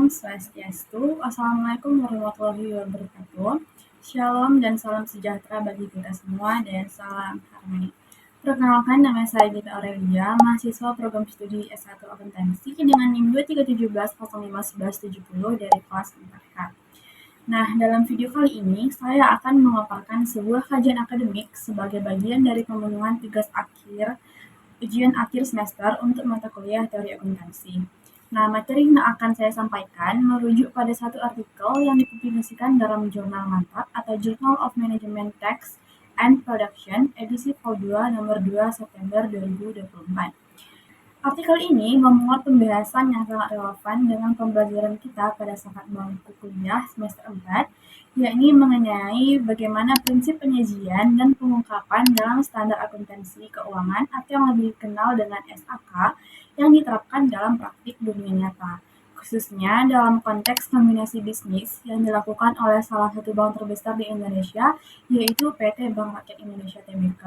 Swastiastu. Assalamualaikum warahmatullahi wabarakatuh. Shalom dan salam sejahtera bagi kita semua dan salam harmoni. Perkenalkan, nama saya Gita Aurelia, mahasiswa program studi S1 Akuntansi dengan NIM 2317051170 dari kelas 4H. Nah, dalam video kali ini, saya akan memaparkan sebuah kajian akademik sebagai bagian dari pemenuhan tugas akhir ujian akhir semester untuk mata kuliah teori akuntansi. Nah, materi yang akan saya sampaikan merujuk pada satu artikel yang dipublikasikan dalam jurnal Mantap atau Journal of Management Tax and Production edisi Vol 2 nomor 2 September 2024. Artikel ini memuat pembahasan yang sangat relevan dengan pembelajaran kita pada saat bangku kuliah semester 4, yakni mengenai bagaimana prinsip penyajian dan pengungkapan dalam standar akuntansi keuangan atau yang lebih dikenal dengan SAK yang diterapkan dalam praktik dunia nyata, khususnya dalam konteks kombinasi bisnis yang dilakukan oleh salah satu bank terbesar di Indonesia, yaitu PT Bank Rakyat Indonesia Tbk,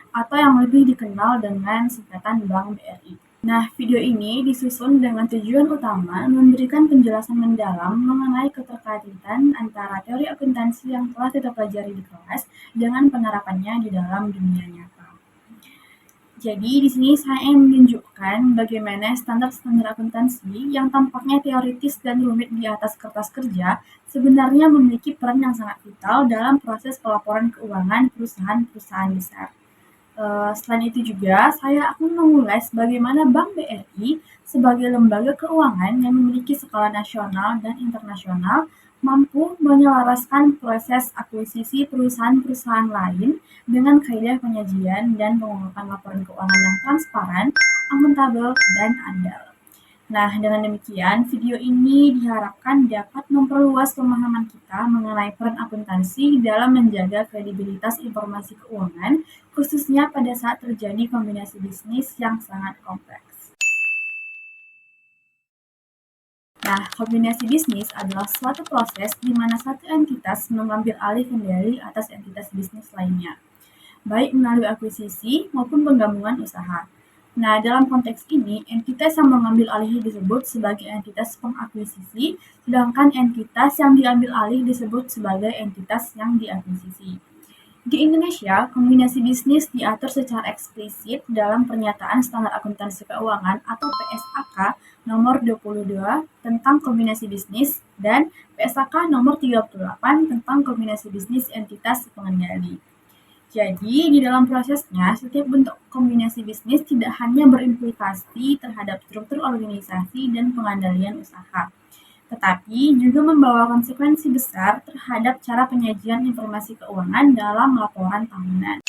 atau yang lebih dikenal dengan singkatan Bank BRI. Nah, video ini disusun dengan tujuan utama memberikan penjelasan mendalam mengenai keterkaitan antara teori akuntansi yang telah kita pelajari di kelas dengan penerapannya di dalam dunia nyata. Jadi, di sini saya ingin menunjukkan bagaimana standar-standar akuntansi yang tampaknya teoritis dan rumit di atas kertas kerja sebenarnya memiliki peran yang sangat vital dalam proses pelaporan keuangan perusahaan-perusahaan besar. Selain itu juga, saya akan mengulas bagaimana Bank BRI sebagai lembaga keuangan yang memiliki skala nasional dan internasional mampu menyelaraskan proses akuisisi perusahaan-perusahaan lain dengan kaidah penyajian dan pengungkapan laporan keuangan yang transparan, akuntabel, dan andal. Nah, dengan demikian, video ini diharapkan dapat memperluas pemahaman kita mengenai peran akuntansi dalam menjaga kredibilitas informasi keuangan, khususnya pada saat terjadi kombinasi bisnis yang sangat kompleks. Nah, kombinasi bisnis adalah suatu proses di mana satu entitas mengambil alih kendali atas entitas bisnis lainnya, baik melalui akuisisi maupun penggabungan usaha. Nah, dalam konteks ini, entitas yang mengambil alih disebut sebagai entitas pengakuisisi, sedangkan entitas yang diambil alih disebut sebagai entitas yang diakuisisi. Di Indonesia, kombinasi bisnis diatur secara eksplisit dalam Pernyataan Standar Akuntansi Keuangan atau PSAK nomor 22 tentang kombinasi bisnis dan PSAK nomor 38 tentang kombinasi bisnis entitas pengendali. Jadi, di dalam prosesnya, setiap bentuk kombinasi bisnis tidak hanya berimplikasi terhadap struktur organisasi dan pengendalian usaha, tetapi juga membawa konsekuensi besar terhadap cara penyajian informasi keuangan dalam laporan tahunan.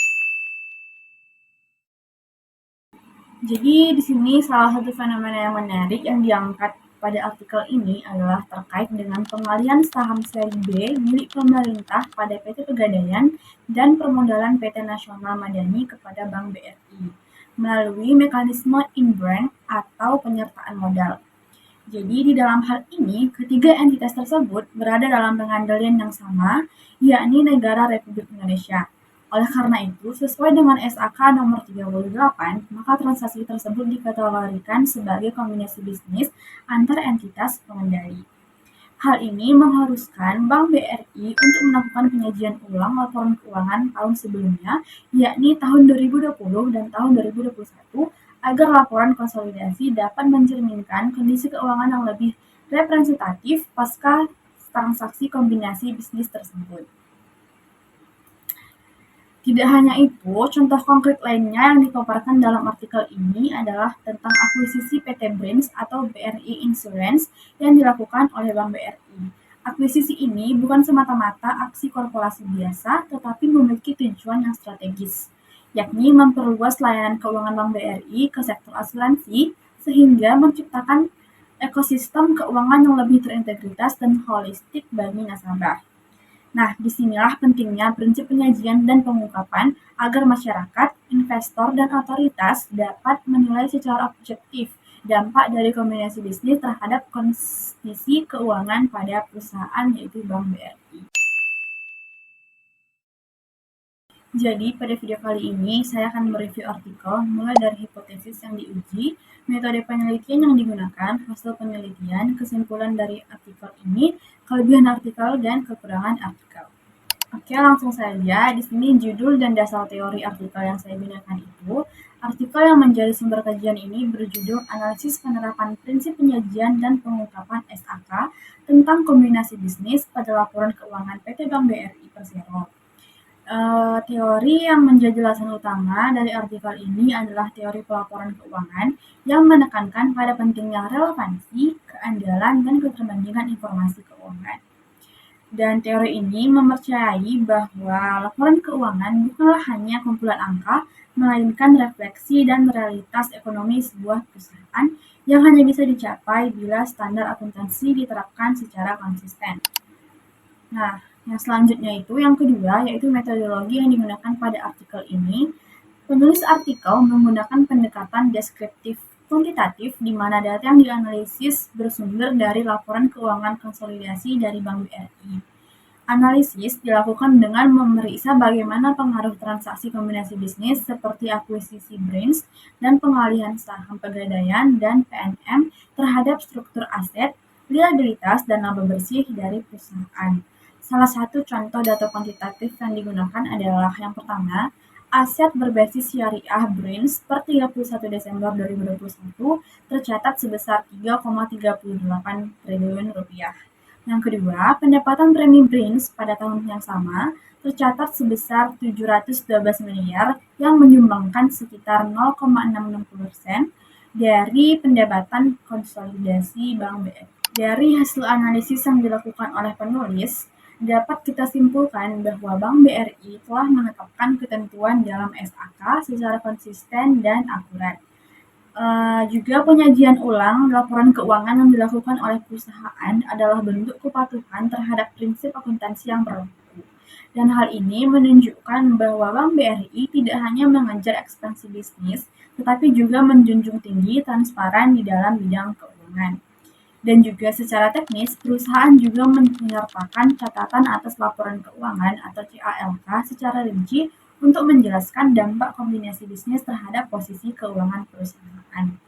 Jadi, di sini salah satu fenomena yang menarik yang diangkat pada artikel ini adalah terkait dengan pengalihan saham seri B milik pemerintah pada PT Pegadaian dan permodalan PT Nasional Madani kepada Bank BRI melalui mekanisme in-bank atau penyertaan modal. Jadi di dalam hal ini, ketiga entitas tersebut berada dalam pengendalian yang sama, yakni Negara Republik Indonesia. Oleh karena itu, sesuai dengan SAK nomor 38, maka transaksi tersebut dikategorikan sebagai kombinasi bisnis antar entitas pengendali. Hal ini mengharuskan Bank BRI untuk melakukan penyajian ulang laporan keuangan tahun sebelumnya, yakni tahun 2020 dan tahun 2021, agar laporan konsolidasi dapat mencerminkan kondisi keuangan yang lebih representatif pasca transaksi kombinasi bisnis tersebut. Tidak hanya itu, contoh konkret lainnya yang dipaparkan dalam artikel ini adalah tentang akuisisi PT Brands atau BRI Insurance yang dilakukan oleh Bank BRI. Akuisisi ini bukan semata-mata aksi korporasi biasa, tetapi memiliki tujuan yang strategis, yakni memperluas layanan keuangan Bank BRI ke sektor asuransi, sehingga menciptakan ekosistem keuangan yang lebih terintegritas dan holistik bagi nasabah. Nah, disinilah pentingnya prinsip penyajian dan pengungkapan agar masyarakat, investor, dan otoritas dapat menilai secara objektif dampak dari kombinasi bisnis terhadap kondisi keuangan pada perusahaan yaitu Bank BRI. Jadi, pada video kali ini, saya akan mereview artikel mulai dari hipotesis yang diuji, metode penelitian yang digunakan, hasil penelitian, kesimpulan dari artikel ini, kelebihan artikel, dan kekurangan artikel. Oke, langsung saja. Di sini judul dan dasar teori artikel yang saya gunakan itu, artikel yang menjadi sumber kajian ini berjudul Analisis Penerapan Prinsip Penyajian dan Pengungkapan SAK tentang Kombinasi Bisnis pada Laporan Keuangan PT Bank BRI Persero. Teori yang menjadi alasan utama dari artikel ini adalah teori pelaporan keuangan yang menekankan pada pentingnya relevansi, keandalan, dan keterbandingan informasi keuangan. Dan teori ini mempercayai bahwa laporan keuangan bukanlah hanya kumpulan angka, melainkan refleksi dan realitas ekonomi sebuah perusahaan yang hanya bisa dicapai bila standar akuntansi diterapkan secara konsisten. Nah, yang selanjutnya itu, yang kedua, yaitu metodologi yang digunakan pada artikel ini. Penulis artikel menggunakan pendekatan deskriptif kuantitatif di mana data yang dianalisis bersumber dari laporan keuangan konsolidasi dari Bank BRI. Analisis dilakukan dengan memeriksa bagaimana pengaruh transaksi kombinasi bisnis seperti akuisisi Brains dan pengalihan saham pegadaian dan PNM terhadap struktur aset, liabilitas, dan laba bersih dari perusahaan. Salah satu contoh data kuantitatif yang digunakan adalah yang pertama, aset berbasis syariah Brains per 31 Desember 2021 tercatat sebesar 3,38 triliun rupiah. Yang kedua, pendapatan premi Brains pada tahun yang sama tercatat sebesar 712 miliar yang menyumbangkan sekitar 0,66% dari pendapatan konsolidasi Bank BRI. Dari hasil analisis yang dilakukan oleh penulis, dapat kita simpulkan bahwa Bank BRI telah menetapkan ketentuan dalam SAK secara konsisten dan akurat. Juga penyajian ulang laporan keuangan yang dilakukan oleh perusahaan adalah bentuk kepatuhan terhadap prinsip akuntansi yang berlaku. Dan hal ini menunjukkan bahwa Bank BRI tidak hanya mengejar ekspansi bisnis, tetapi juga menjunjung tinggi transparan di dalam bidang keuangan. Dan juga secara teknis, perusahaan juga menyertakan catatan atas laporan keuangan atau CALK secara rinci untuk menjelaskan dampak kombinasi bisnis terhadap posisi keuangan perusahaan.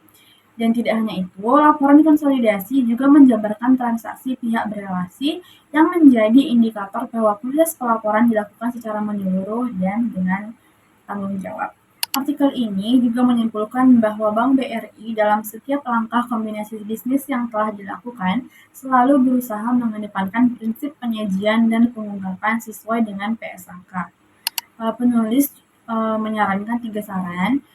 Dan tidak hanya itu, laporan konsolidasi juga menjabarkan transaksi pihak berelasi yang menjadi indikator bahwa proses pelaporan dilakukan secara menyeluruh dan dengan tanggung jawab. Artikel ini juga menyimpulkan bahwa Bank BRI dalam setiap langkah kombinasi bisnis yang telah dilakukan selalu berusaha mengedepankan prinsip penyajian dan pengungkapan sesuai dengan PSAK. Penulis menyarankan 3 saran.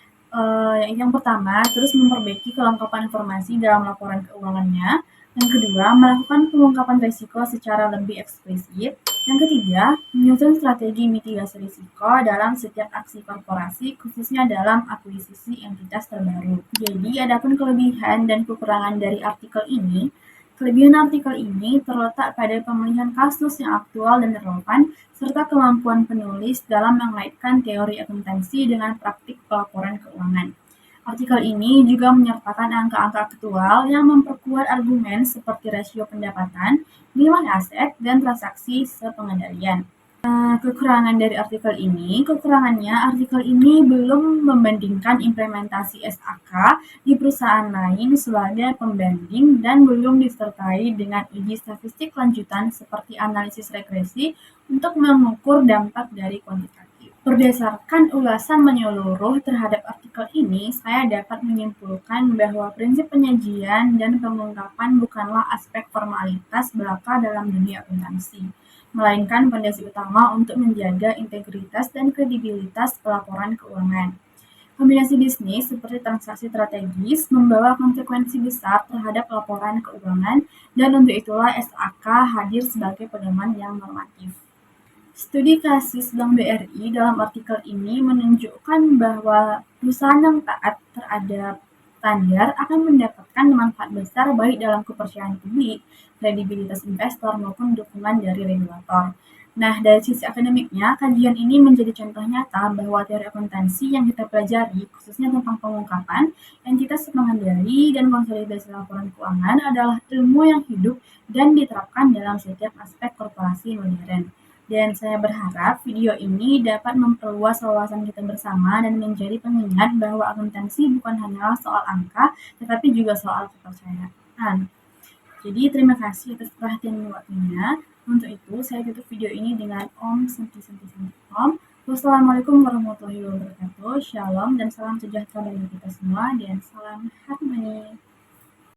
Yang pertama, terus memperbaiki kelengkapan informasi dalam laporan keuangannya. Yang kedua, melakukan pengungkapan risiko secara lebih eksplisit. Yang ketiga, menyusun strategi mitigasi risiko dalam setiap aksi korporasi, khususnya dalam akuisisi entitas terbaru. Jadi, adapun kelebihan dan kekurangan dari artikel ini, kelebihan artikel ini terletak pada pemilihan kasus yang aktual dan relevan, serta kemampuan penulis dalam mengaitkan teori akuntansi dengan praktik pelaporan keuangan. Artikel ini juga menyertakan angka-angka aktual yang memperkuat argumen seperti rasio pendapatan, nilai aset, dan transaksi sepengendalian. Kekurangan dari kekurangannya artikel ini belum membandingkan implementasi SAK di perusahaan lain sebagai pembanding dan belum disertai dengan uji statistik lanjutan seperti analisis regresi untuk mengukur dampak dari kuantitatif. Berdasarkan ulasan menyeluruh terhadap artikel ini, saya dapat menyimpulkan bahwa prinsip penyajian dan pengungkapan bukanlah aspek formalitas belaka dalam dunia akuntansi, melainkan fondasi utama untuk menjaga integritas dan kredibilitas pelaporan keuangan. Kombinasi bisnis seperti transaksi strategis membawa konsekuensi besar terhadap laporan keuangan, dan untuk itulah SAK hadir sebagai pedoman yang normatif. Studi kasus Bank BRI dalam artikel ini menunjukkan bahwa perusahaan yang taat terhadap standar akan mendapatkan manfaat besar baik dalam kepercayaan publik, kredibilitas investor, maupun dukungan dari regulator. Nah, dari sisi akademiknya, kajian ini menjadi contoh nyata bahwa teori akuntansi yang kita pelajari, khususnya tentang pengungkapan, entitas pengendali, dan konsolidasi laporan keuangan adalah ilmu yang hidup dan diterapkan dalam setiap aspek korporasi modern. Dan saya berharap video ini dapat memperluas wawasan kita bersama dan menjadi pengingat bahwa akuntansi bukan hanyalah soal angka, tetapi juga soal kepercayaan. Jadi terima kasih atas perhatian dan waktunya. Untuk itu, saya tutup video ini dengan Om Santi Santi Santi Om. Wassalamualaikum warahmatullahi wabarakatuh. Shalom dan salam sejahtera bagi kita semua dan salam harmoni.